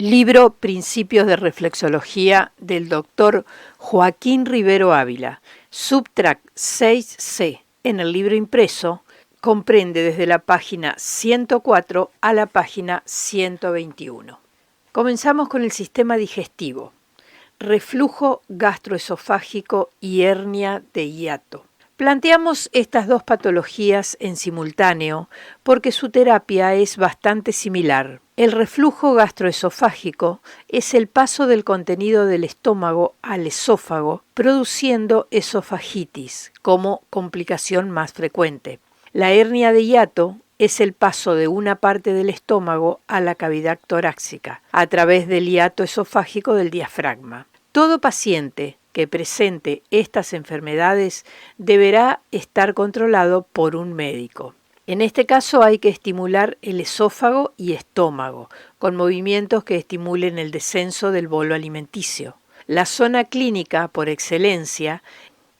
Libro Principios de Reflexología del Dr. Joaquín Rivero Ávila, subtract 6C, en el libro impreso, comprende desde la página 104 a la página 121. Comenzamos con el sistema digestivo, reflujo gastroesofágico y hernia de hiato. Planteamos estas dos patologías en simultáneo porque su terapia es bastante similar. El reflujo gastroesofágico es el paso del contenido del estómago al esófago, produciendo esofagitis como complicación más frecuente. La hernia de hiato es el paso de una parte del estómago a la cavidad torácica, a través del hiato esofágico del diafragma. Todo paciente que presente estas enfermedades deberá estar controlado por un médico. En este caso hay que estimular el esófago y estómago, con movimientos que estimulen el descenso del bolo alimenticio. La zona clínica por excelencia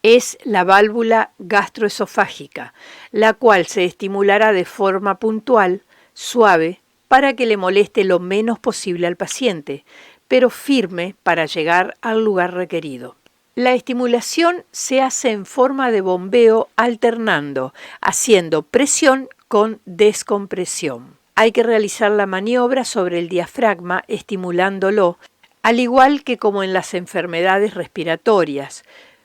es la válvula gastroesofágica, la cual se estimulará de forma puntual, suave, para que le moleste lo menos posible al paciente, pero firme para llegar al lugar requerido. La estimulación se hace en forma de bombeo alternando, haciendo presión con descompresión. Hay que realizar la maniobra sobre el diafragma estimulándolo, al igual que como en las enfermedades respiratorias,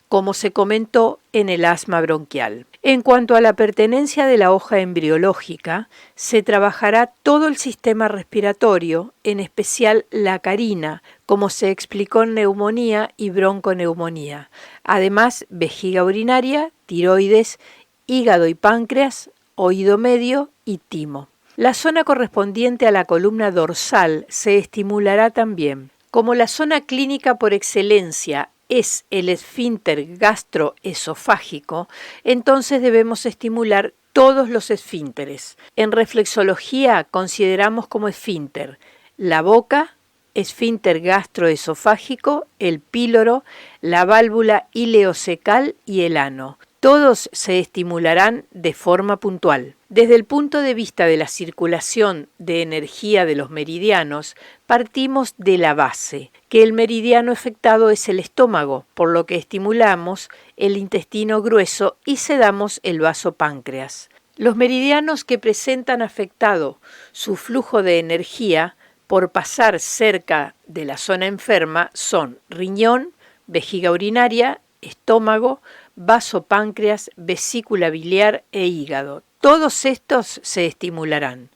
como se comentó en el asma bronquial. En cuanto a la pertenencia de la hoja embriológica, se trabajará todo el sistema respiratorio, en especial la carina, como se explicó en neumonía y bronconeumonía. Además, vejiga urinaria, tiroides, hígado y páncreas, oído medio y timo. La zona correspondiente a la columna dorsal se estimulará también. Como la zona clínica por excelencia es el esfínter gastroesofágico, entonces debemos estimular todos los esfínteres. En reflexología consideramos como esfínter la boca, esfínter gastroesofágico, el píloro, la válvula ileocecal y el ano. Todos se estimularán de forma puntual. Desde el punto de vista de la circulación de energía de los meridianos, partimos de la base, que el meridiano afectado es el estómago, por lo que estimulamos el intestino grueso y sedamos el vaso páncreas. Los meridianos que presentan afectado su flujo de energía por pasar cerca de la zona enferma son riñón, vejiga urinaria, estómago, vaso páncreas, vesícula biliar e hígado. Todos estos se estimularán.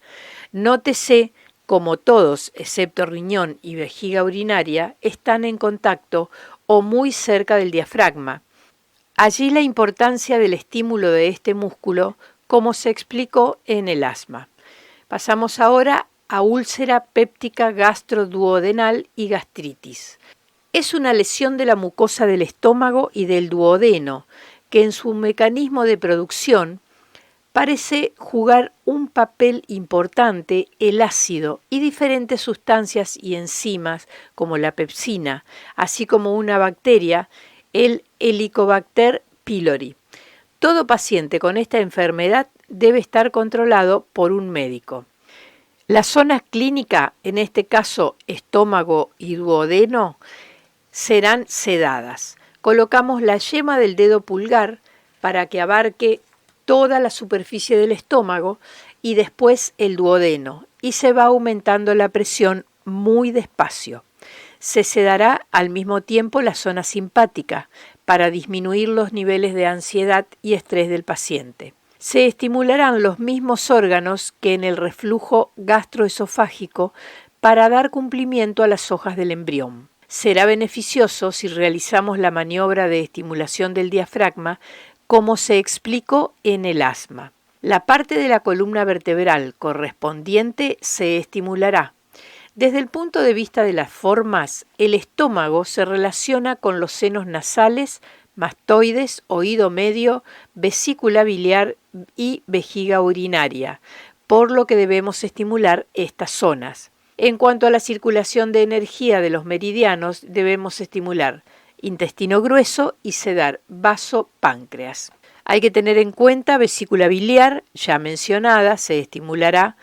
Nótese como todos, excepto riñón y vejiga urinaria, están en contacto o muy cerca del diafragma. Allí la importancia del estímulo de este músculo, como se explicó en el asma. Pasamos ahora a úlcera péptica gastroduodenal y gastritis. Es una lesión de la mucosa del estómago y del duodeno, que en su mecanismo de producción parece jugar un papel importante el ácido y diferentes sustancias y enzimas como la pepsina, así como una bacteria, el Helicobacter pylori. Todo paciente con esta enfermedad debe estar controlado por un médico. La zona clínica, en este caso estómago y duodeno, serán sedadas. Colocamos la yema del dedo pulgar para que abarque toda la superficie del estómago y después el duodeno, y se va aumentando la presión muy despacio. Se sedará al mismo tiempo la zona simpática para disminuir los niveles de ansiedad y estrés del paciente. Se estimularán los mismos órganos que en el reflujo gastroesofágico para dar cumplimiento a las hojas del embrión. Será beneficioso si realizamos la maniobra de estimulación del diafragma, como se explicó en el asma. La parte de la columna vertebral correspondiente se estimulará. Desde el punto de vista de las formas, el estómago se relaciona con los senos nasales, mastoides, oído medio, vesícula biliar y vejiga urinaria, por lo que debemos estimular estas zonas. En cuanto a la circulación de energía de los meridianos, debemos estimular intestino grueso y sedar vaso páncreas. Hay que tener en cuenta vesícula biliar, ya mencionada, se estimulará,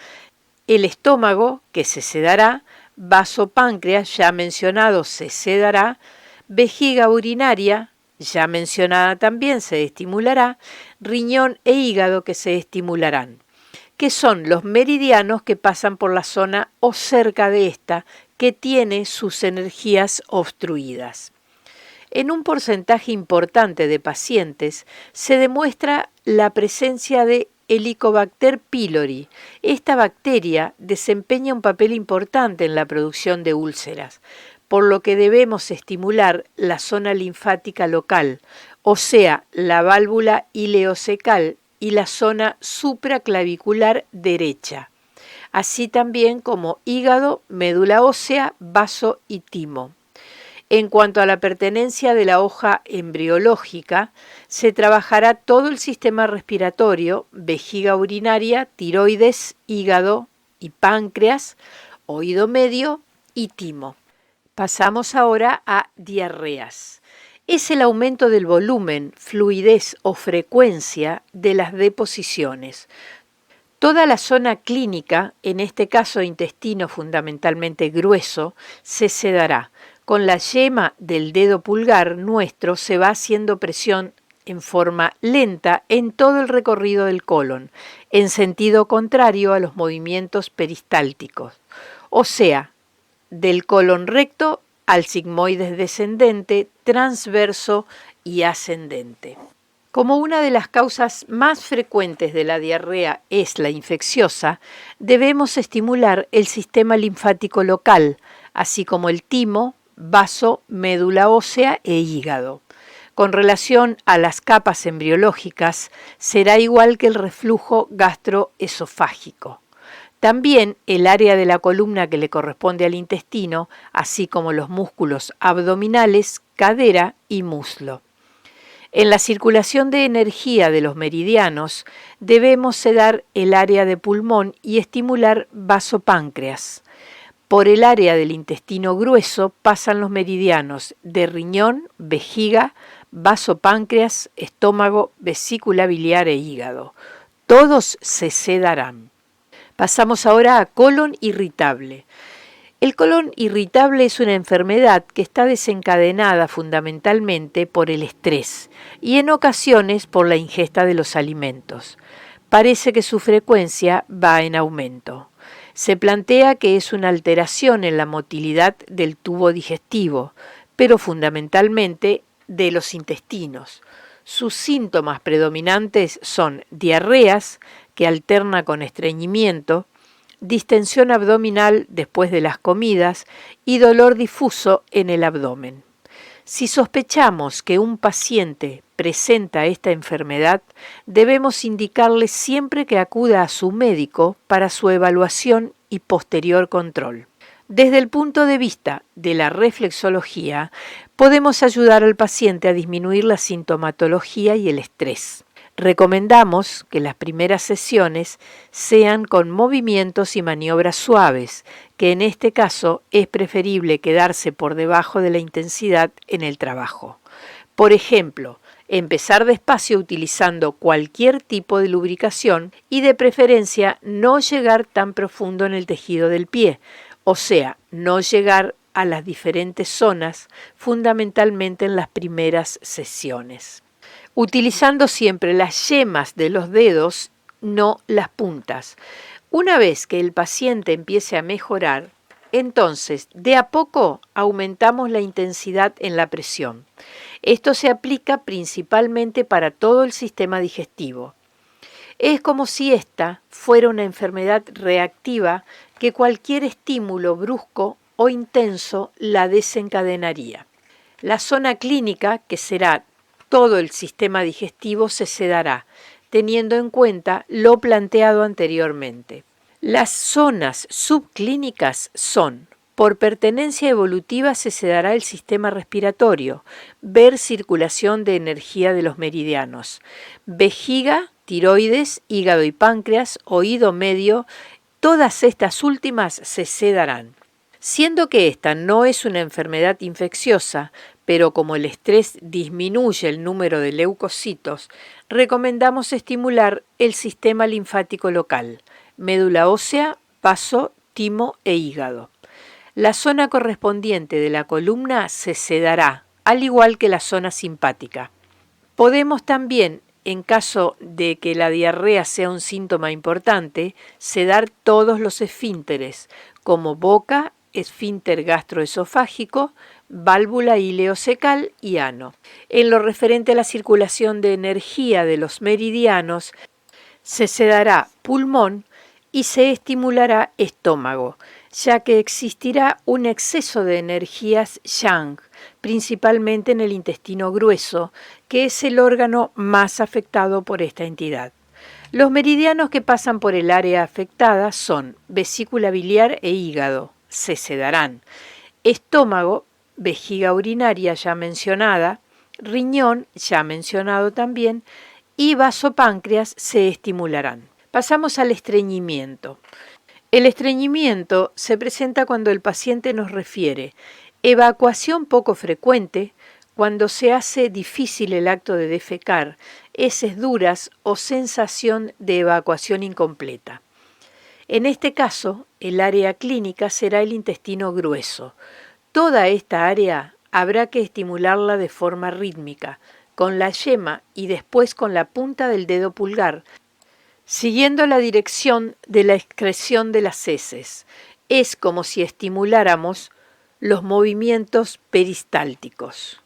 el estómago, que se sedará, vasopáncreas, ya mencionado, se sedará, vejiga urinaria, ya mencionada también, se estimulará, riñón e hígado que se estimularán, que son los meridianos que pasan por la zona o cerca de esta que tiene sus energías obstruidas. En un porcentaje importante de pacientes se demuestra la presencia de Helicobacter pylori. Esta bacteria desempeña un papel importante en la producción de úlceras, por lo que debemos estimular la zona linfática local, o sea, la válvula ileocecal y la zona supraclavicular derecha, así también como hígado, médula ósea, vaso y timo. En cuanto a la pertenencia de la hoja embriológica, se trabajará todo el sistema respiratorio, vejiga urinaria, tiroides, hígado y páncreas, oído medio y timo. Pasamos ahora a diarreas. Es el aumento del volumen, fluidez o frecuencia de las deposiciones. Toda la zona clínica, en este caso intestino fundamentalmente grueso, se sedará. Con la yema del dedo pulgar nuestro se va haciendo presión en forma lenta en todo el recorrido del colon, en sentido contrario a los movimientos peristálticos, o sea, del colon recto al sigmoides descendente, transverso y ascendente. Como una de las causas más frecuentes de la diarrea es la infecciosa, debemos estimular el sistema linfático local, así como el timo, vaso, médula ósea e hígado. Con relación a las capas embriológicas, será igual que el reflujo gastroesofágico. También el área de la columna que le corresponde al intestino, así como los músculos abdominales, cadera y muslo. En la circulación de energía de los meridianos, debemos sedar el área de pulmón y estimular vasopáncreas. Por el área del intestino grueso pasan los meridianos de riñón, vejiga, vasopáncreas, estómago, vesícula biliar e hígado. Todos se sedarán. Pasamos ahora a colon irritable. El colon irritable es una enfermedad que está desencadenada fundamentalmente por el estrés y en ocasiones por la ingesta de los alimentos. Parece que su frecuencia va en aumento. Se plantea que es una alteración en la motilidad del tubo digestivo, pero fundamentalmente de los intestinos. Sus síntomas predominantes son diarreas, que alterna con estreñimiento, distensión abdominal después de las comidas y dolor difuso en el abdomen. Si sospechamos que un paciente presenta esta enfermedad, debemos indicarle siempre que acuda a su médico para su evaluación y posterior control. Desde el punto de vista de la reflexología, podemos ayudar al paciente a disminuir la sintomatología y el estrés. Recomendamos que las primeras sesiones sean con movimientos y maniobras suaves, que en este caso es preferible quedarse por debajo de la intensidad en el trabajo. Por ejemplo, empezar despacio utilizando cualquier tipo de lubricación y de preferencia no llegar tan profundo en el tejido del pie, o sea, no llegar a las diferentes zonas, fundamentalmente en las primeras sesiones. Utilizando siempre las yemas de los dedos, no las puntas. Una vez que el paciente empiece a mejorar, entonces de a poco aumentamos la intensidad en la presión. Esto se aplica principalmente para todo el sistema digestivo. Es como si esta fuera una enfermedad reactiva que cualquier estímulo brusco o intenso la desencadenaría. La zona clínica, que será todo el sistema digestivo, se sedará, teniendo en cuenta lo planteado anteriormente. Las zonas subclínicas son: por pertenencia evolutiva se sedará el sistema respiratorio, ver circulación de energía de los meridianos, vejiga, tiroides, hígado y páncreas, oído medio, todas estas últimas se sedarán. Siendo que esta no es una enfermedad infecciosa, pero como el estrés disminuye el número de leucocitos, recomendamos estimular el sistema linfático local, médula ósea, vaso, timo e hígado. La zona correspondiente de la columna se sedará, al igual que la zona simpática. Podemos también, en caso de que la diarrea sea un síntoma importante, sedar todos los esfínteres, como boca, esfínter gastroesofágico, válvula ileocecal y ano. En lo referente a la circulación de energía de los meridianos, se sedará pulmón y se estimulará estómago, ya que existirá un exceso de energías yang, principalmente en el intestino grueso, que es el órgano más afectado por esta entidad. Los meridianos que pasan por el área afectada son vesícula biliar e hígado, se sedarán, estómago, vejiga urinaria ya mencionada, riñón ya mencionado también, y vasopáncreas se estimularán. Pasamos al estreñimiento. El estreñimiento se presenta cuando el paciente nos refiere evacuación poco frecuente, cuando se hace difícil el acto de defecar, heces duras o sensación de evacuación incompleta. En este caso, el área clínica será el intestino grueso. Toda esta área habrá que estimularla de forma rítmica, con la yema y después con la punta del dedo pulgar, siguiendo la dirección de la excreción de las heces. Es como si estimuláramos los movimientos peristálticos.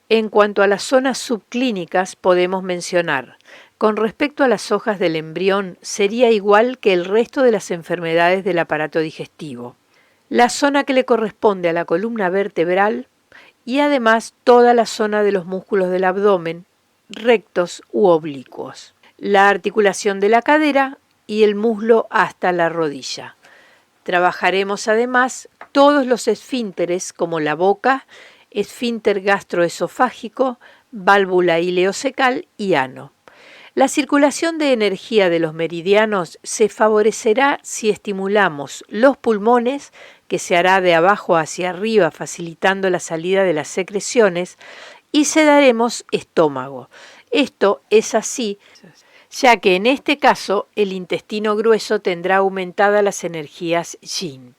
En cuanto a las zonas subclínicas, podemos mencionar, con respecto a las hojas del embrión, sería igual que el resto de las enfermedades del aparato digestivo. La zona que le corresponde a la columna vertebral y además toda la zona de los músculos del abdomen, rectos u oblicuos, la articulación de la cadera y el muslo hasta la rodilla. Trabajaremos además todos los esfínteres como la boca, esfínter gastroesofágico, válvula ileocecal y ano. La circulación de energía de los meridianos se favorecerá si estimulamos los pulmones, que se hará de abajo hacia arriba facilitando la salida de las secreciones, y sedaremos estómago. Esto es así, ya que en este caso el intestino grueso tendrá aumentadas las energías yin.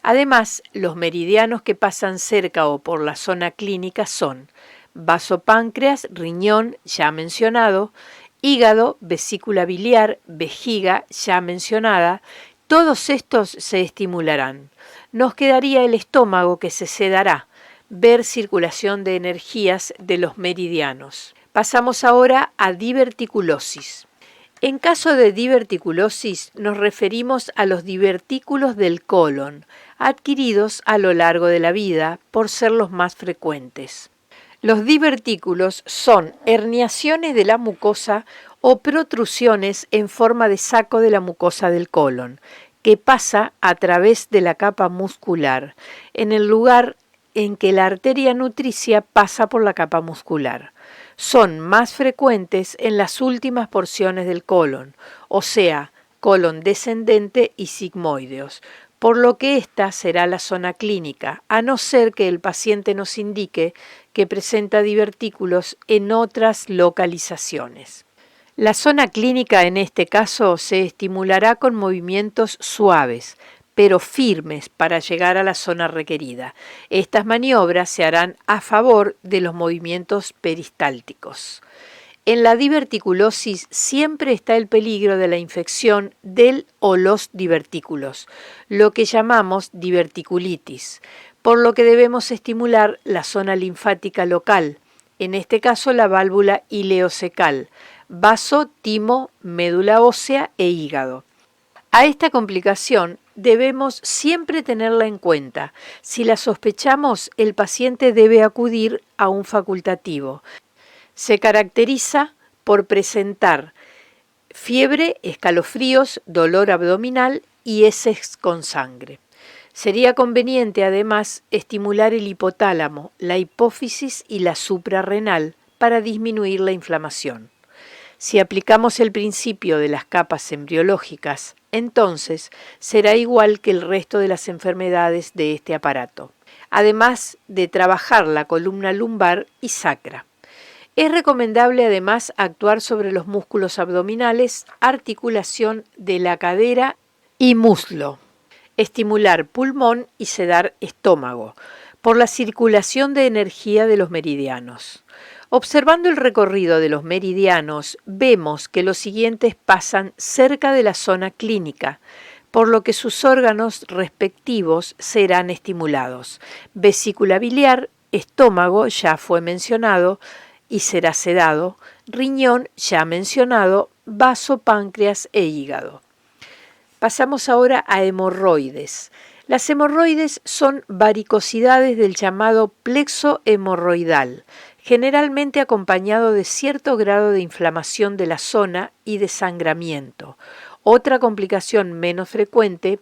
Además, los meridianos que pasan cerca o por la zona clínica son vasopáncreas, riñón, ya mencionado, hígado, vesícula biliar, vejiga, ya mencionada. Todos estos se estimularán. Nos quedaría el estómago que se sedará, ver circulación de energías de los meridianos. Pasamos ahora a diverticulosis. En caso de diverticulosis nos referimos a los divertículos del colon, adquiridos a lo largo de la vida por ser los más frecuentes. Los divertículos son herniaciones de la mucosa o protrusiones en forma de saco de la mucosa del colon, que pasa a través de la capa muscular, en el lugar en que la arteria nutricia pasa por la capa muscular. Son más frecuentes en las últimas porciones del colon, o sea, colon descendente y sigmoideos, por lo que esta será la zona clínica, a no ser que el paciente nos indique que presenta divertículos en otras localizaciones. La zona clínica en este caso se estimulará con movimientos suaves, pero firmes para llegar a la zona requerida. Estas maniobras se harán a favor de los movimientos peristálticos. En la diverticulosis siempre está el peligro de la infección del o los divertículos, lo que llamamos diverticulitis, por lo que debemos estimular la zona linfática local, en este caso la válvula ileocecal, vaso, timo, médula ósea e hígado. A esta complicación debemos siempre tenerla en cuenta. Si la sospechamos, el paciente debe acudir a un facultativo. Se caracteriza por presentar fiebre, escalofríos, dolor abdominal y heces con sangre. Sería conveniente además estimular el hipotálamo, la hipófisis y la suprarrenal para disminuir la inflamación. Si aplicamos el principio de las capas embriológicas, entonces será igual que el resto de las enfermedades de este aparato, además de trabajar la columna lumbar y sacra. Es recomendable además actuar sobre los músculos abdominales, articulación de la cadera y muslo. estimular pulmón y sedar estómago, por la circulación de energía de los meridianos. Observando el recorrido de los meridianos, vemos que los siguientes pasan cerca de la zona clínica, por lo que sus órganos respectivos serán estimulados. Vesícula biliar, estómago ya fue mencionado y será sedado, riñón ya mencionado, vaso, páncreas e hígado. Pasamos ahora a hemorroides. Las hemorroides son varicosidades del llamado plexo hemorroidal, generalmente acompañado de cierto grado de inflamación de la zona y de sangramiento. Otra complicación menos frecuente,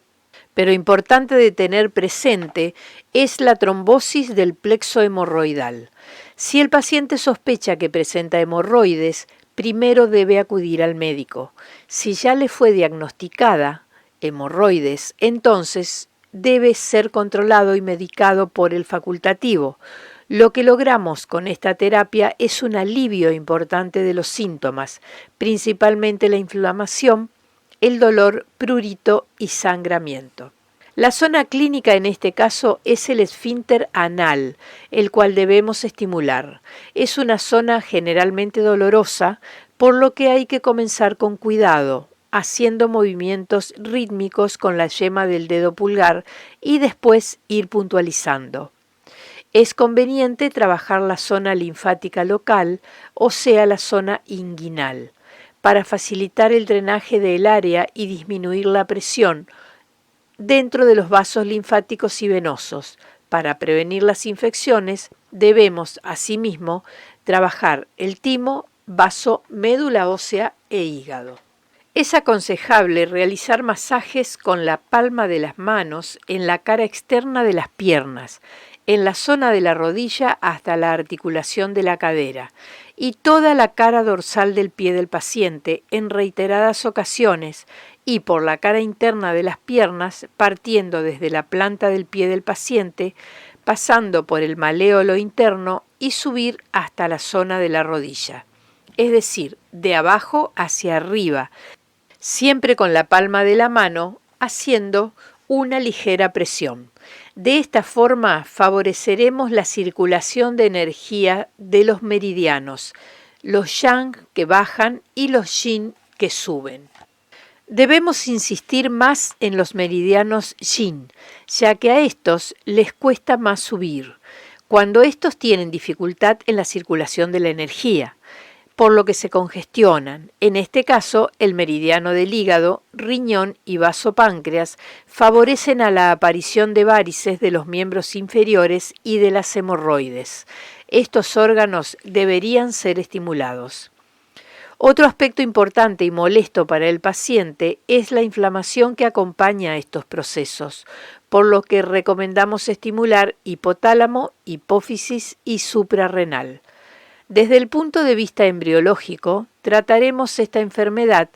pero importante de tener presente, es la trombosis del plexo hemorroidal. Si el paciente sospecha que presenta hemorroides, primero debe acudir al médico. Si ya le fue diagnosticada hemorroides, entonces debe ser controlado y medicado por el facultativo. Lo que logramos con esta terapia es un alivio importante de los síntomas, principalmente la inflamación, el dolor, prurito y sangramiento. La zona clínica en este caso es el esfínter anal, el cual debemos estimular. Es una zona generalmente dolorosa, por lo que hay que comenzar con cuidado, haciendo movimientos rítmicos con la yema del dedo pulgar y después ir puntualizando. Es conveniente trabajar la zona linfática local, o sea, la zona inguinal, para facilitar el drenaje del área y disminuir la presión dentro de los vasos linfáticos y venosos. Para prevenir las infecciones, debemos, asimismo, trabajar el timo, vaso, médula ósea e hígado. Es aconsejable realizar masajes con la palma de las manos en la cara externa de las piernas, en la zona de la rodilla hasta la articulación de la cadera, y toda la cara dorsal del pie del paciente en reiteradas ocasiones, y por la cara interna de las piernas, partiendo desde la planta del pie del paciente, pasando por el maléolo interno y subir hasta la zona de la rodilla, es decir, de abajo hacia arriba, siempre con la palma de la mano haciendo una ligera presión. De esta forma favoreceremos la circulación de energía de los meridianos, los yang que bajan y los yin que suben. Debemos insistir más en los meridianos yin, ya que a estos les cuesta más subir, cuando estos tienen dificultad en la circulación de la energía, por lo que se congestionan. En este caso, el meridiano del hígado, riñón y vaso páncreas favorecen a la aparición de varices de los miembros inferiores y de las hemorroides. Estos órganos deberían ser estimulados. Otro aspecto importante y molesto para el paciente es la inflamación que acompaña a estos procesos, por lo que recomendamos estimular hipotálamo, hipófisis y suprarrenal. Desde el punto de vista embriológico, trataremos esta enfermedad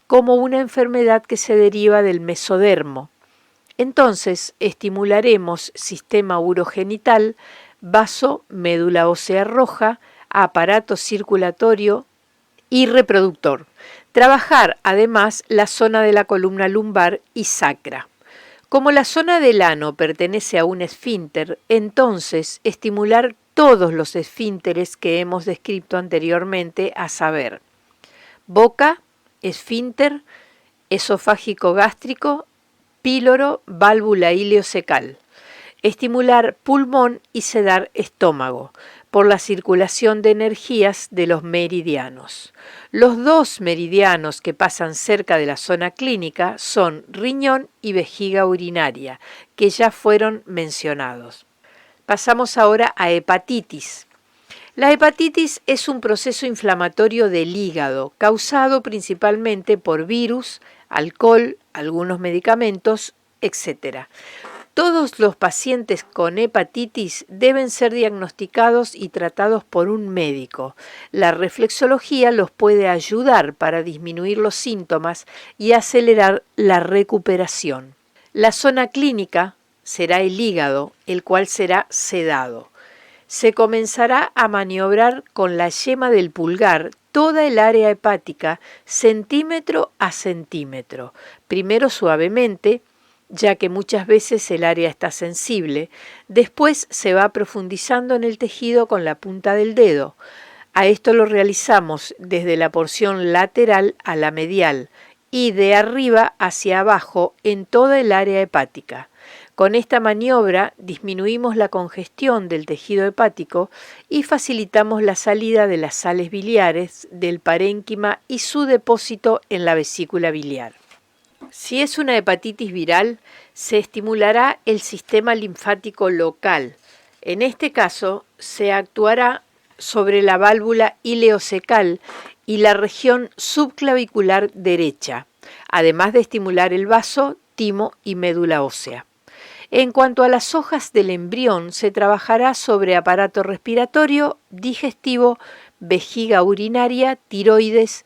como una enfermedad que se deriva del mesodermo. Entonces, estimularemos sistema urogenital, vaso, médula ósea roja, aparato circulatorio y reproductor. Trabajar además la zona de la columna lumbar y sacra. Como la zona del ano pertenece a un esfínter, entonces estimular todos los esfínteres que hemos descrito anteriormente, a saber, boca, esfínter, esofágico gástrico, píloro, válvula ileocecal. Estimular pulmón y sedar estómago por la circulación de energías de los meridianos. Los dos meridianos que pasan cerca de la zona clínica son riñón y vejiga urinaria, que ya fueron mencionados. Pasamos ahora a hepatitis. La hepatitis es un proceso inflamatorio del hígado, causado principalmente por virus, alcohol, algunos medicamentos, etc. Todos los pacientes con hepatitis deben ser diagnosticados y tratados por un médico. La reflexología los puede ayudar para disminuir los síntomas y acelerar la recuperación. La zona clínica será el hígado, el cual será sedado. Se comenzará a maniobrar con la yema del pulgar toda el área hepática centímetro a centímetro, primero suavemente, ya que muchas veces el área está sensible. Después se va profundizando en el tejido con la punta del dedo. A esto lo realizamos desde la porción lateral a la medial y de arriba hacia abajo en toda el área hepática. Con esta maniobra disminuimos la congestión del tejido hepático y facilitamos la salida de las sales biliares del parénquima y su depósito en la vesícula biliar. Si es una hepatitis viral, se estimulará el sistema linfático local. En este caso, se actuará sobre la válvula ileocecal y la región subclavicular derecha, además de estimular el vaso, timo y médula ósea. En cuanto a las hojas del embrión, se trabajará sobre aparato respiratorio, digestivo, vejiga urinaria, tiroides,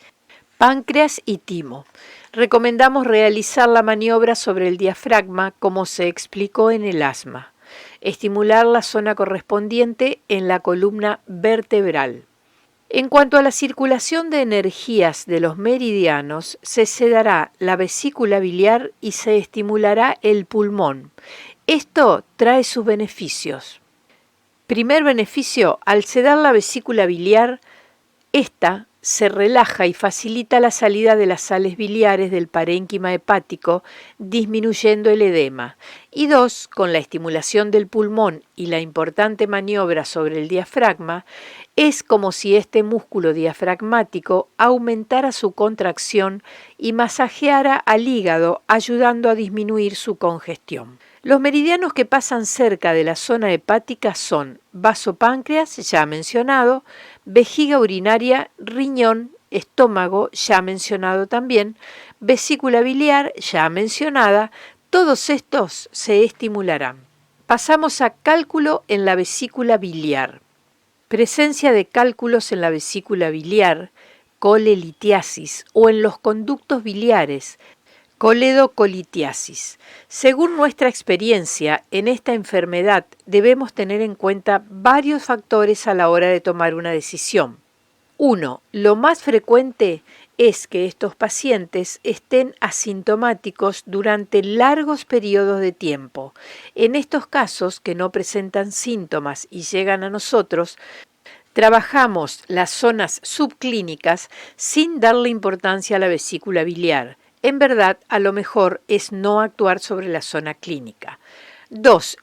páncreas y timo. Recomendamos realizar la maniobra sobre el diafragma como se explicó en el asma. Estimular la zona correspondiente en la columna vertebral. En cuanto a la circulación de energías de los meridianos, se sedará la vesícula biliar y se estimulará el pulmón. Esto trae sus beneficios. Primer beneficio, al sedar la vesícula biliar, esta se relaja y facilita la salida de las sales biliares del parénquima hepático, disminuyendo el edema. Y 2, con la estimulación del pulmón y la importante maniobra sobre el diafragma, es como si este músculo diafragmático aumentara su contracción y masajeara al hígado, ayudando a disminuir su congestión. Los meridianos que pasan cerca de la zona hepática son vaso páncreas, ya mencionado, vejiga urinaria, riñón, estómago, ya mencionado también, vesícula biliar, ya mencionada. Todos estos se estimularán. Pasamos a cálculo en la vesícula biliar. Presencia de cálculos en la vesícula biliar, colelitiasis, o en los conductos biliares, coledocolitiasis. Según nuestra experiencia, en esta enfermedad debemos tener en cuenta varios factores a la hora de tomar una decisión. 1. Lo más frecuente es que estos pacientes estén asintomáticos durante largos periodos de tiempo. En estos casos que no presentan síntomas y llegan a nosotros, trabajamos las zonas subclínicas sin darle importancia a la vesícula biliar. En verdad, a lo mejor es no actuar sobre la zona clínica. 2.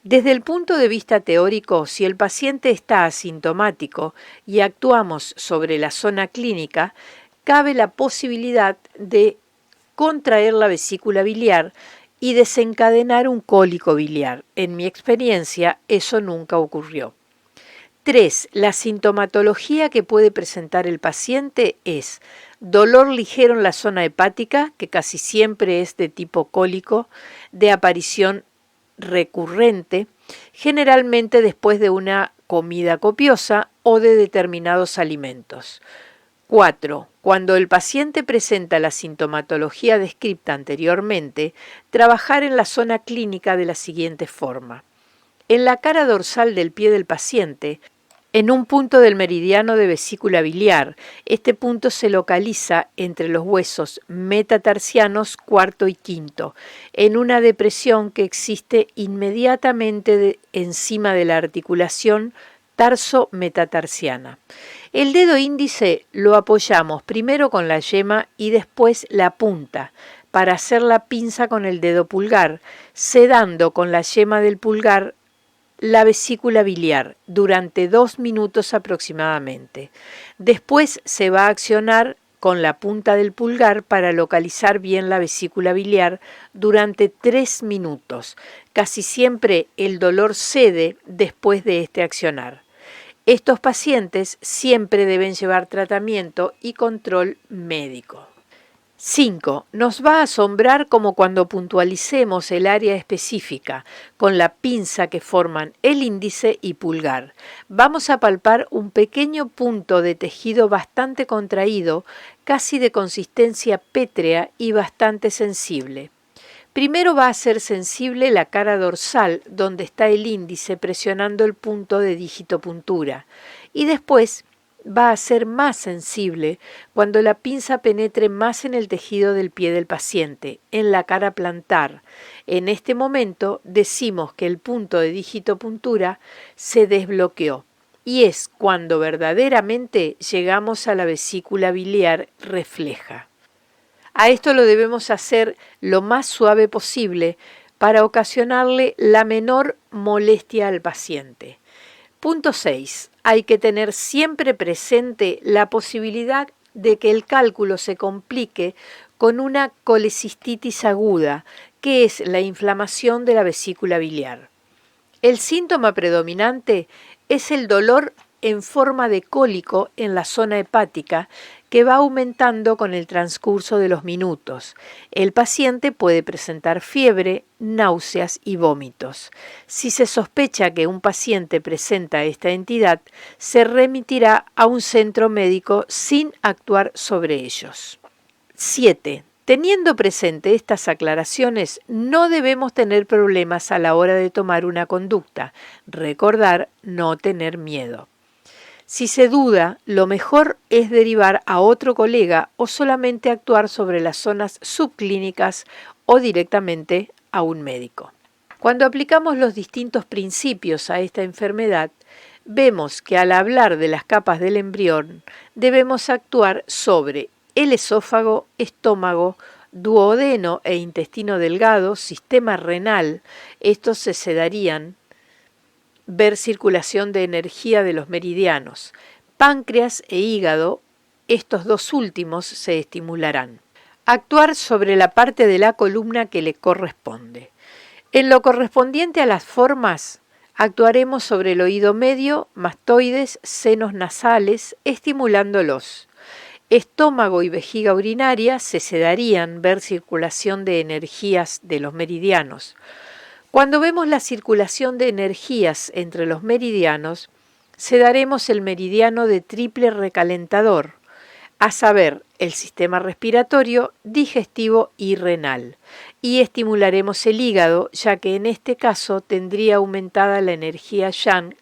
Desde el punto de vista teórico, si el paciente está asintomático y actuamos sobre la zona clínica, cabe la posibilidad de contraer la vesícula biliar y desencadenar un cólico biliar. En mi experiencia, eso nunca ocurrió. 3. La sintomatología que puede presentar el paciente es dolor ligero en la zona hepática, que casi siempre es de tipo cólico, de aparición recurrente, generalmente después de una comida copiosa o de determinados alimentos. 4. Cuando el paciente presenta la sintomatología descrita anteriormente, trabajar en la zona clínica de la siguiente forma. En la cara dorsal del pie del paciente, en un punto del meridiano de vesícula biliar, este punto se localiza entre los huesos metatarsianos cuarto y quinto, en una depresión que existe inmediatamente encima de la articulación tarso-metatarsiana. El dedo índice lo apoyamos primero con la yema y después la punta, para hacer la pinza con el dedo pulgar, sedando con la yema del pulgar la vesícula biliar durante 2 minutos aproximadamente. Después se va a accionar con la punta del pulgar para localizar bien la vesícula biliar durante 3 minutos. Casi siempre el dolor cede después de este accionar. Estos pacientes siempre deben llevar tratamiento y control médico. 5. Nos va a asombrar como cuando puntualicemos el área específica con la pinza que forman el índice y pulgar. Vamos a palpar un pequeño punto de tejido bastante contraído, casi de consistencia pétrea y bastante sensible. Primero va a ser sensible la cara dorsal, donde está el índice presionando el punto de dígito puntura, y después va a ser más sensible cuando la pinza penetre más en el tejido del pie del paciente, en la cara plantar. En este momento decimos que el punto de digitopuntura se desbloqueó y es cuando verdaderamente llegamos a la vesícula biliar refleja. A esto lo debemos hacer lo más suave posible para ocasionarle la menor molestia al paciente. Punto 6. Hay que tener siempre presente la posibilidad de que el cálculo se complique con una colecistitis aguda, que es la inflamación de la vesícula biliar. El síntoma predominante es el dolor en forma de cólico en la zona hepática que va aumentando con el transcurso de los minutos. El paciente puede presentar fiebre, náuseas y vómitos. Si se sospecha que un paciente presenta esta entidad, se remitirá a un centro médico sin actuar sobre ellos. 7. Teniendo presente estas aclaraciones, no debemos tener problemas a la hora de tomar una conducta. Recordar no tener miedo. Si se duda, lo mejor es derivar a otro colega o solamente actuar sobre las zonas subclínicas o directamente a un médico. Cuando aplicamos los distintos principios a esta enfermedad, vemos que al hablar de las capas del embrión, debemos actuar sobre el esófago, estómago, duodeno e intestino delgado, sistema renal. Estos se sedarían. Ver circulación de energía de los meridianos. Páncreas e hígado, estos dos últimos se estimularán. Actuar sobre la parte de la columna que le corresponde. En lo correspondiente a las formas, actuaremos sobre el oído medio, mastoides, senos nasales, estimulándolos. Estómago y vejiga urinaria se sedarían, ver circulación de energías de los meridianos. Cuando vemos la circulación de energías entre los meridianos, sedaremos el meridiano de triple recalentador, a saber, el sistema respiratorio, digestivo y renal, y estimularemos el hígado, ya que en este caso tendría aumentada la energía yang,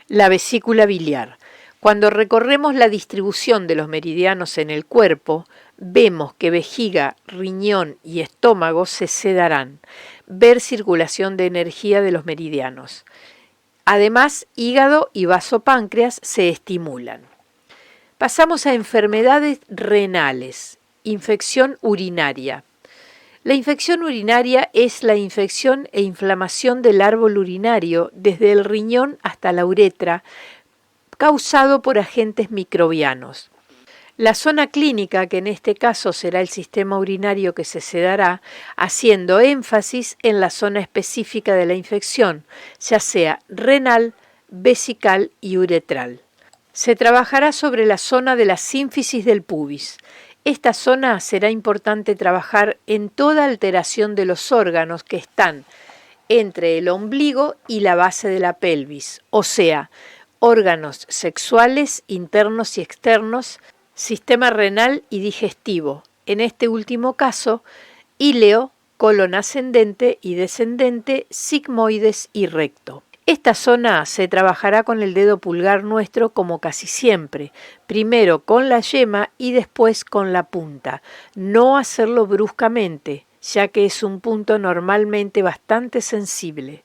la vesícula biliar. Cuando recorremos la distribución de los meridianos en el cuerpo, vemos que vejiga, riñón y estómago se sedarán. Ver circulación de energía de los meridianos. Además, hígado y vasopáncreas se estimulan. Pasamos a enfermedades renales. Infección urinaria. La infección urinaria es la infección e inflamación del árbol urinario desde el riñón hasta la uretra, causado por agentes microbianos. La zona clínica, que en este caso será el sistema urinario que se sedará, haciendo énfasis en la zona específica de la infección, ya sea renal, vesical y uretral. Se trabajará sobre la zona de la sínfisis del pubis. Esta zona será importante trabajar en toda alteración de los órganos que están entre el ombligo y la base de la pelvis, o sea, órganos sexuales, internos y externos, sistema renal y digestivo, en este último caso, íleo, colon ascendente y descendente, sigmoides y recto. Esta zona se trabajará con el dedo pulgar nuestro como casi siempre, primero con la yema y después con la punta. No hacerlo bruscamente, ya que es un punto normalmente bastante sensible.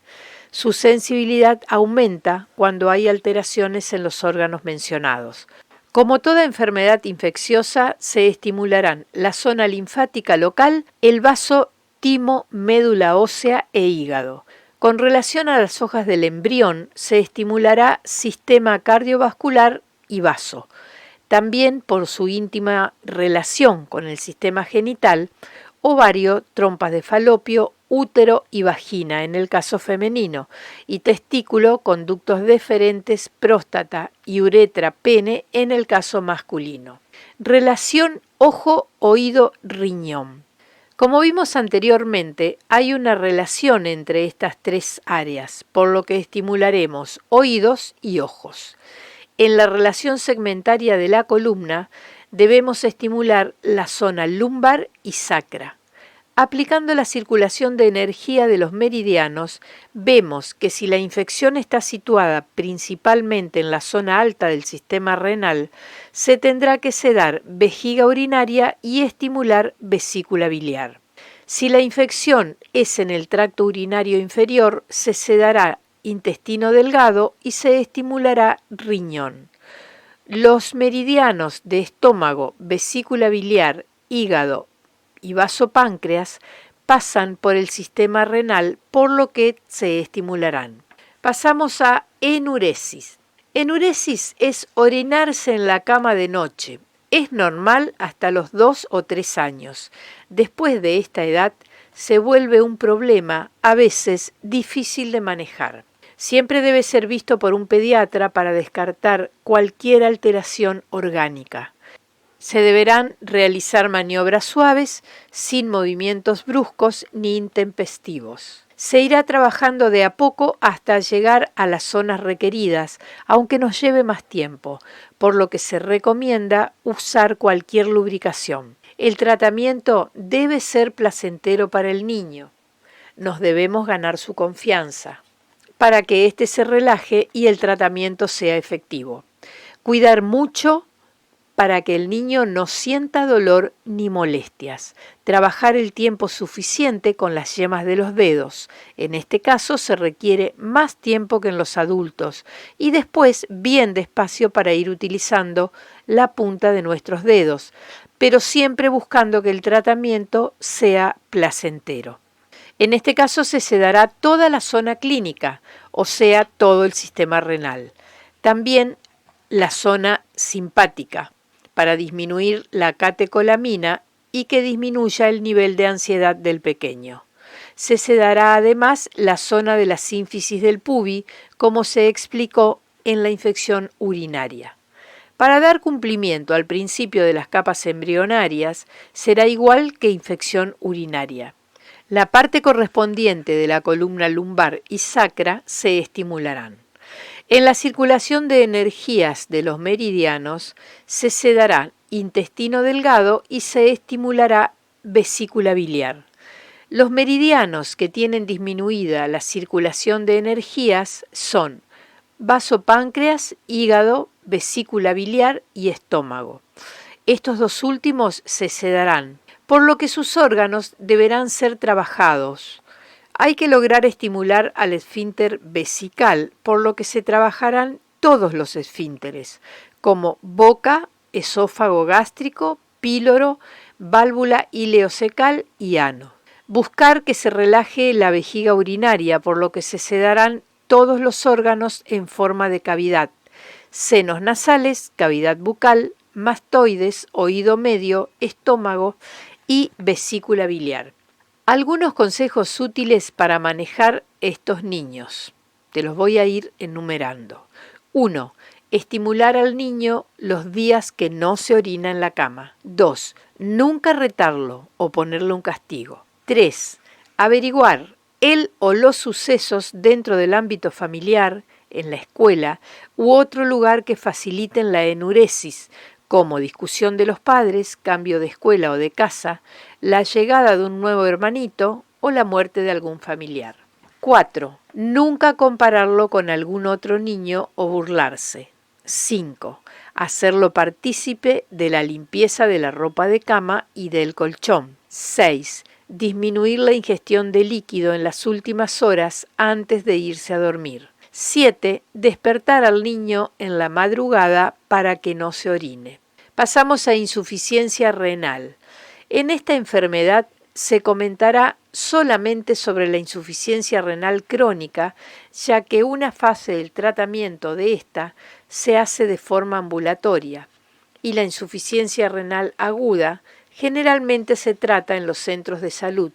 Su sensibilidad aumenta cuando hay alteraciones en los órganos mencionados. Como toda enfermedad infecciosa, se estimularán la zona linfática local, el vaso, timo, médula ósea e hígado. Con relación a las hojas del embrión, se estimulará sistema cardiovascular y vaso. También por su íntima relación con el sistema genital, ovario, trompas de falopio, útero y vagina en el caso femenino, y testículo, conductos deferentes, próstata y uretra, pene en el caso masculino. Relación ojo, oído, riñón. Como vimos anteriormente, hay una relación entre estas tres áreas, por lo que estimularemos oídos y ojos. En la relación segmentaria de la columna, debemos estimular la zona lumbar y sacra. Aplicando la circulación de energía de los meridianos, vemos que si la infección está situada principalmente en la zona alta del sistema renal, se tendrá que sedar vejiga urinaria y estimular vesícula biliar. Si la infección es en el tracto urinario inferior, se sedará intestino delgado y se estimulará riñón. Los meridianos de estómago, vesícula biliar, hígado y vasopáncreas pasan por el sistema renal, por lo que se estimularán. Pasamos a enuresis. Enuresis es orinarse en la cama de noche. Es normal hasta los 2 o 3 años. Después de esta edad se vuelve un problema, a veces difícil de manejar. Siempre debe ser visto por un pediatra para descartar cualquier alteración orgánica. Se deberán realizar maniobras suaves, sin movimientos bruscos ni intempestivos. Se irá trabajando de a poco hasta llegar a las zonas requeridas, aunque nos lleve más tiempo, por lo que se recomienda usar cualquier lubricación. El tratamiento debe ser placentero para el niño. Nos debemos ganar su confianza para que éste se relaje y el tratamiento sea efectivo. Cuidar mucho para que el niño no sienta dolor ni molestias. Trabajar el tiempo suficiente con las yemas de los dedos. En este caso se requiere más tiempo que en los adultos y después bien despacio para ir utilizando la punta de nuestros dedos, pero siempre buscando que el tratamiento sea placentero. En este caso se sedará toda la zona clínica, o sea, todo el sistema renal. También la zona simpática, para disminuir la catecolamina y que disminuya el nivel de ansiedad del pequeño. Se sedará además la zona de la sínfisis del pubis, como se explicó en la infección urinaria. Para dar cumplimiento al principio de las capas embrionarias, será igual que infección urinaria. La parte correspondiente de la columna lumbar y sacra se estimularán. En la circulación de energías de los meridianos se sedará intestino delgado y se estimulará vesícula biliar. Los meridianos que tienen disminuida la circulación de energías son vasopáncreas, hígado, vesícula biliar y estómago. Estos dos últimos se sedarán, por lo que sus órganos deberán ser trabajados. Hay que lograr estimular al esfínter vesical, por lo que se trabajarán todos los esfínteres, como boca, esófago gástrico, píloro, válvula ileocecal y ano. Buscar que se relaje la vejiga urinaria, por lo que se sedarán todos los órganos en forma de cavidad, senos nasales, cavidad bucal, mastoides, oído medio, estómago y vesícula biliar. Algunos consejos útiles para manejar estos niños. Te los voy a ir enumerando. 1. Estimular al niño los días que no se orina en la cama. 2. Nunca retarlo o ponerle un castigo. 3. Averiguar el o los sucesos dentro del ámbito familiar, en la escuela u otro lugar que faciliten la enuresis, como discusión de los padres, cambio de escuela o de casa, la llegada de un nuevo hermanito o la muerte de algún familiar. 4. Nunca compararlo con algún otro niño o burlarse. 5. Hacerlo partícipe de la limpieza de la ropa de cama y del colchón. 6. Disminuir la ingestión de líquido en las últimas horas antes de irse a dormir. 7. Despertar al niño en la madrugada para que no se orine. Pasamos a insuficiencia renal. En esta enfermedad se comentará solamente sobre la insuficiencia renal crónica, ya que una fase del tratamiento de esta se hace de forma ambulatoria, y la insuficiencia renal aguda generalmente se trata en los centros de salud,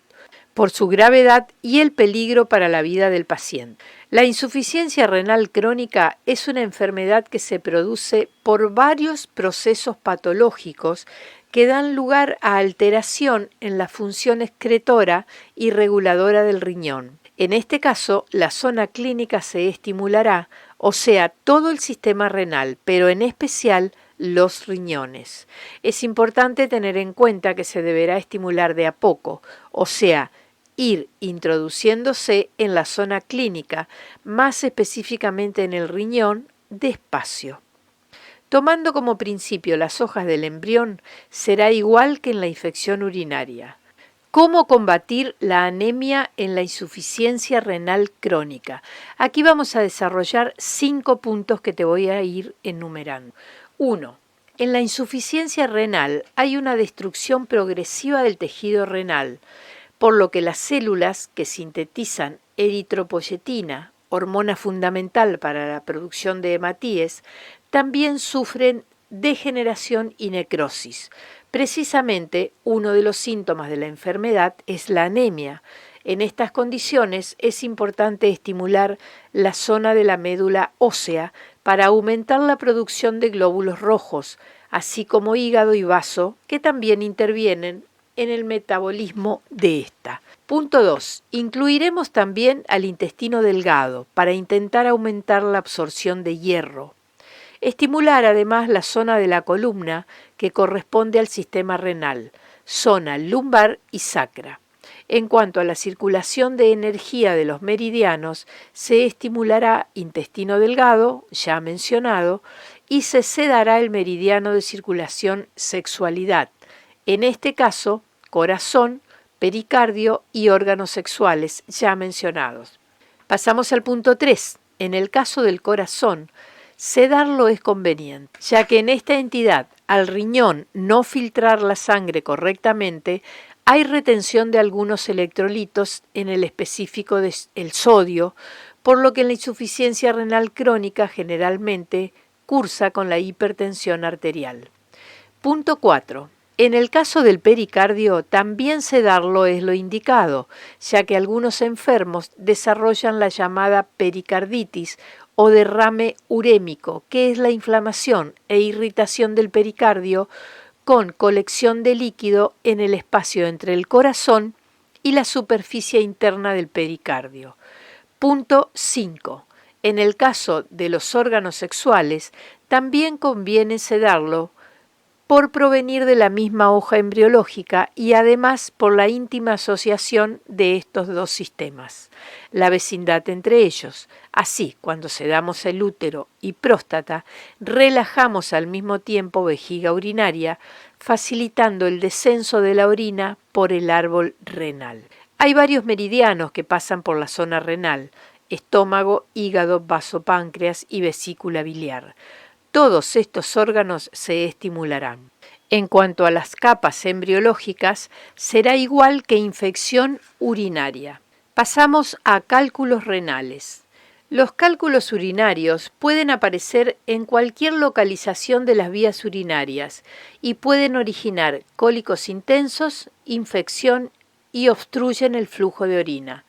por su gravedad y el peligro para la vida del paciente. La insuficiencia renal crónica es una enfermedad que se produce por varios procesos patológicos que dan lugar a alteración en la función excretora y reguladora del riñón. En este caso, la zona clínica se estimulará, o sea, todo el sistema renal, pero en especial los riñones. Es importante tener en cuenta que se deberá estimular de a poco, o sea, ir introduciéndose en la zona clínica, más específicamente en el riñón, despacio. Tomando como principio las hojas del embrión, será igual que en la infección urinaria. ¿Cómo combatir la anemia en la insuficiencia renal crónica? Aquí vamos a desarrollar 5 puntos que te voy a ir enumerando. 1. En la insuficiencia renal hay una destrucción progresiva del tejido renal, por lo que las células que sintetizan eritropoyetina, hormona fundamental para la producción de hematíes, también sufren degeneración y necrosis. Precisamente, uno de los síntomas de la enfermedad es la anemia. En estas condiciones es importante estimular la zona de la médula ósea para aumentar la producción de glóbulos rojos, así como hígado y vaso, que también intervienen en el metabolismo de esta. Punto 2. Incluiremos también al intestino delgado para intentar aumentar la absorción de hierro. Estimular además la zona de la columna que corresponde al sistema renal, zona lumbar y sacra. En cuanto a la circulación de energía de los meridianos, se estimulará intestino delgado, ya mencionado, y se sedará el meridiano de circulación sexualidad, en este caso, corazón, pericardio y órganos sexuales, ya mencionados. Pasamos al punto 3. En el caso del corazón, sedarlo es conveniente, ya que en esta entidad, al riñón no filtrar la sangre correctamente, hay retención de algunos electrolitos, en el específico el sodio, por lo que en la insuficiencia renal crónica generalmente cursa con la hipertensión arterial. Punto 4. En el caso del pericardio, también sedarlo es lo indicado, ya que algunos enfermos desarrollan la llamada pericarditis o derrame urémico, que es la inflamación e irritación del pericardio con colección de líquido en el espacio entre el corazón y la superficie interna del pericardio. Punto 5. En el caso de los órganos sexuales, también conviene sedarlo por provenir de la misma hoja embriológica y además por la íntima asociación de estos dos sistemas, la vecindad entre ellos. Así, cuando sedamos el útero y próstata, relajamos al mismo tiempo vejiga urinaria, facilitando el descenso de la orina por el árbol renal. Hay varios meridianos que pasan por la zona renal: estómago, hígado, vaso, páncreas y vesícula biliar. Todos estos órganos se estimularán. En cuanto a las capas embriológicas, será igual que infección urinaria. Pasamos a cálculos renales. Los cálculos urinarios pueden aparecer en cualquier localización de las vías urinarias y pueden originar cólicos intensos, infección y obstruyen el flujo de orina.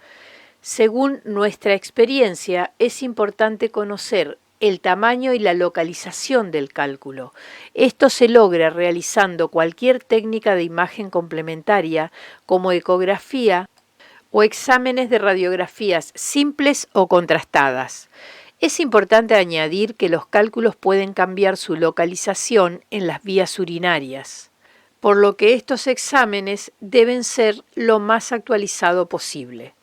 Según nuestra experiencia, es importante conocer el tamaño y la localización del cálculo. Esto se logra realizando cualquier técnica de imagen complementaria como ecografía o exámenes de radiografías simples o contrastadas. Es importante añadir que los cálculos pueden cambiar su localización en las vías urinarias, por lo que estos exámenes deben ser lo más actualizado posible.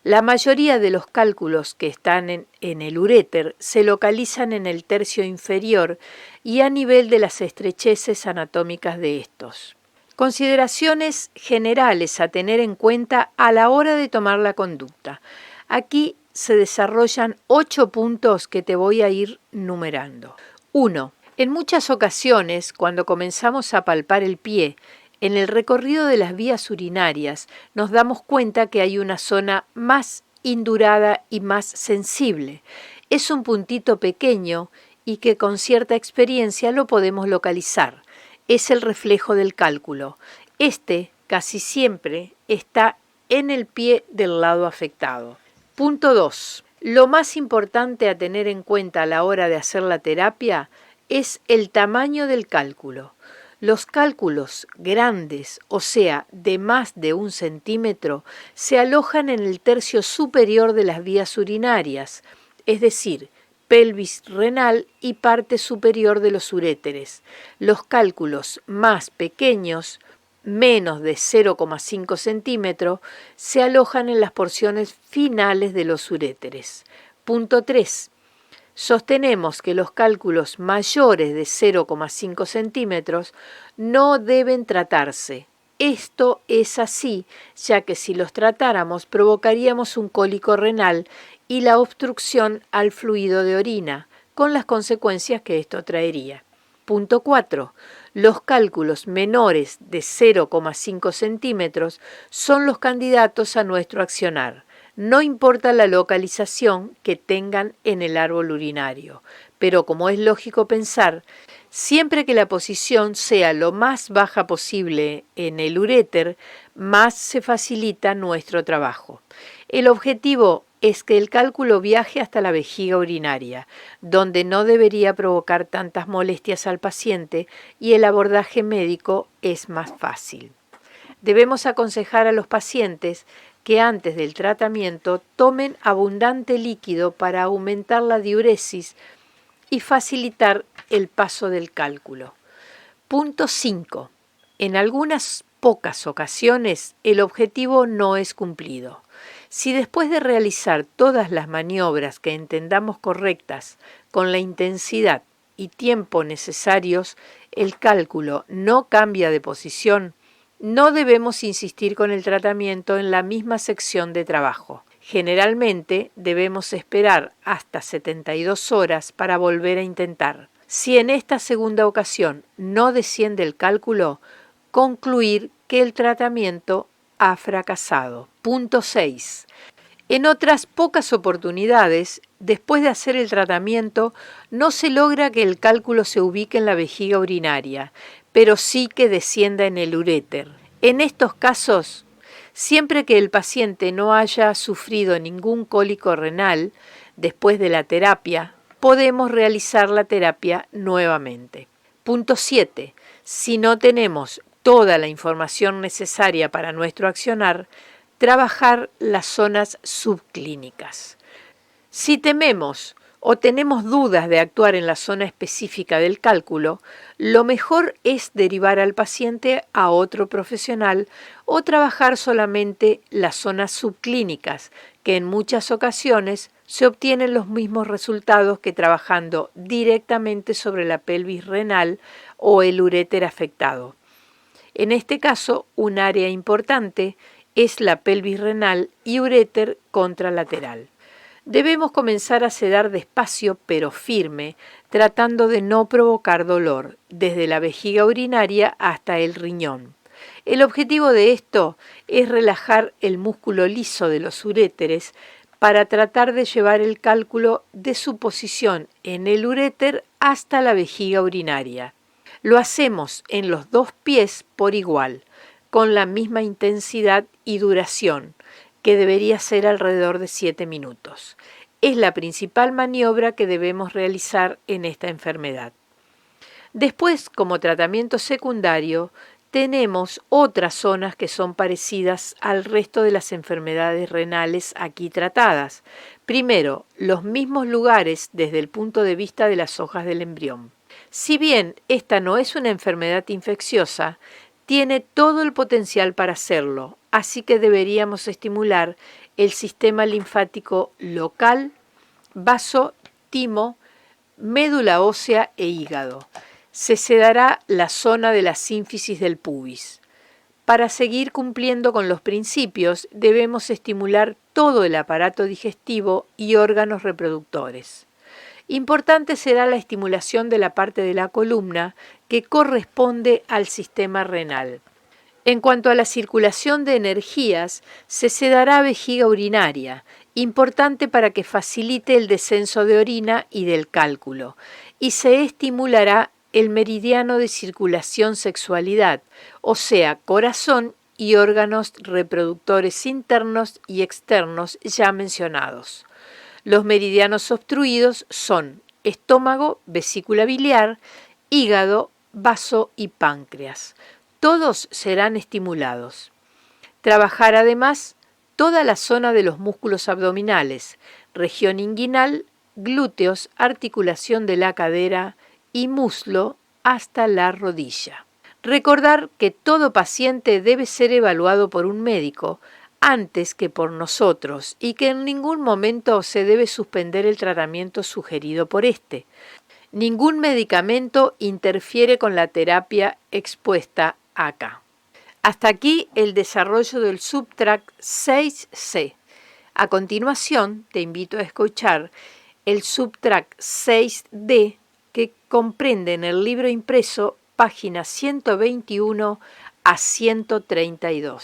La mayoría de los cálculos que están en el uréter se localizan en el tercio inferior y a nivel de las estrecheces anatómicas de estos. Consideraciones generales a tener en cuenta a la hora de tomar la conducta. Aquí se desarrollan 8 puntos que te voy a ir numerando. 1. En muchas ocasiones, cuando comenzamos a palpar el pie, en el recorrido de las vías urinarias nos damos cuenta que hay una zona más indurada y más sensible. Es un puntito pequeño y que con cierta experiencia lo podemos localizar. Es el reflejo del cálculo. Este casi siempre está en el pie del lado afectado. Punto 2. Lo más importante a tener en cuenta a la hora de hacer la terapia es el tamaño del cálculo. Los cálculos grandes, o sea, de más de 1 centímetro, se alojan en el tercio superior de las vías urinarias, es decir, pelvis renal y parte superior de los uréteres. Los cálculos más pequeños, menos de 0,5 centímetros, se alojan en las porciones finales de los uréteres. Punto 3. Sostenemos que los cálculos mayores de 0,5 centímetros no deben tratarse. Esto es así, ya que si los tratáramos provocaríamos un cólico renal y la obstrucción al fluido de orina, con las consecuencias que esto traería. Punto 4. Los cálculos menores de 0,5 centímetros son los candidatos a nuestro accionar. No importa la localización que tengan en el árbol urinario, pero como es lógico pensar, siempre que la posición sea lo más baja posible en el uréter, más se facilita nuestro trabajo. El objetivo es que el cálculo viaje hasta la vejiga urinaria, donde no debería provocar tantas molestias al paciente y el abordaje médico es más fácil. Debemos aconsejar a los pacientes que antes del tratamiento tomen abundante líquido para aumentar la diuresis y facilitar el paso del cálculo. Punto 5. En algunas pocas ocasiones el objetivo no es cumplido. Si después de realizar todas las maniobras que entendamos correctas con la intensidad y tiempo necesarios, el cálculo no cambia de posición, no debemos insistir con el tratamiento en la misma sección de trabajo. Generalmente debemos esperar hasta 72 horas para volver a intentar. Si en esta segunda ocasión no desciende el cálculo, concluir que el tratamiento ha fracasado. Punto 6. En otras pocas oportunidades, después de hacer el tratamiento, no se logra que el cálculo se ubique en la vejiga urinaria, pero sí que descienda en el uréter. En estos casos, siempre que el paciente no haya sufrido ningún cólico renal, después de la terapia, podemos realizar la terapia nuevamente. Punto 7. Si no tenemos toda la información necesaria para nuestro accionar, trabajar las zonas subclínicas. Si tememos o tenemos dudas de actuar en la zona específica del cálculo, lo mejor es derivar al paciente a otro profesional o trabajar solamente las zonas subclínicas, que en muchas ocasiones se obtienen los mismos resultados que trabajando directamente sobre la pelvis renal o el uréter afectado. En este caso, un área importante es la pelvis renal y uréter contralateral. Debemos comenzar a sedar despacio pero firme, tratando de no provocar dolor, desde la vejiga urinaria hasta el riñón. El objetivo de esto es relajar el músculo liso de los uréteres para tratar de llevar el cálculo de su posición en el uréter hasta la vejiga urinaria. Lo hacemos en los dos pies por igual, con la misma intensidad y duración, que debería ser alrededor de 7 minutos. Es la principal maniobra que debemos realizar en esta enfermedad. Después, como tratamiento secundario, tenemos otras zonas que son parecidas al resto de las enfermedades renales aquí tratadas. Primero, los mismos lugares desde el punto de vista de las hojas del embrión. Si bien esta no es una enfermedad infecciosa, tiene todo el potencial para hacerlo, así que deberíamos estimular el sistema linfático local, vaso, timo, médula ósea e hígado. Se sedará la zona de la sínfisis del pubis. Para seguir cumpliendo con los principios, debemos estimular todo el aparato digestivo y órganos reproductores. Importante será la estimulación de la parte de la columna que corresponde al sistema renal. En cuanto a la circulación de energías, se sedará vejiga urinaria, importante para que facilite el descenso de orina y del cálculo, y se estimulará el meridiano de circulación sexualidad, o sea, corazón y órganos reproductores internos y externos ya mencionados. Los meridianos obstruidos son estómago, vesícula biliar, hígado, vaso y páncreas. Todos serán estimulados. Trabajar además toda la zona de los músculos abdominales, región inguinal, glúteos, articulación de la cadera y muslo hasta la rodilla. Recordar que todo paciente debe ser evaluado por un médico antes que por nosotros y que en ningún momento se debe suspender el tratamiento sugerido por este. Ningún medicamento interfiere con la terapia expuesta acá. Hasta aquí el desarrollo del Subtract 6C. A continuación, te invito a escuchar el Subtract 6D que comprende en el libro impreso páginas 121 a 132.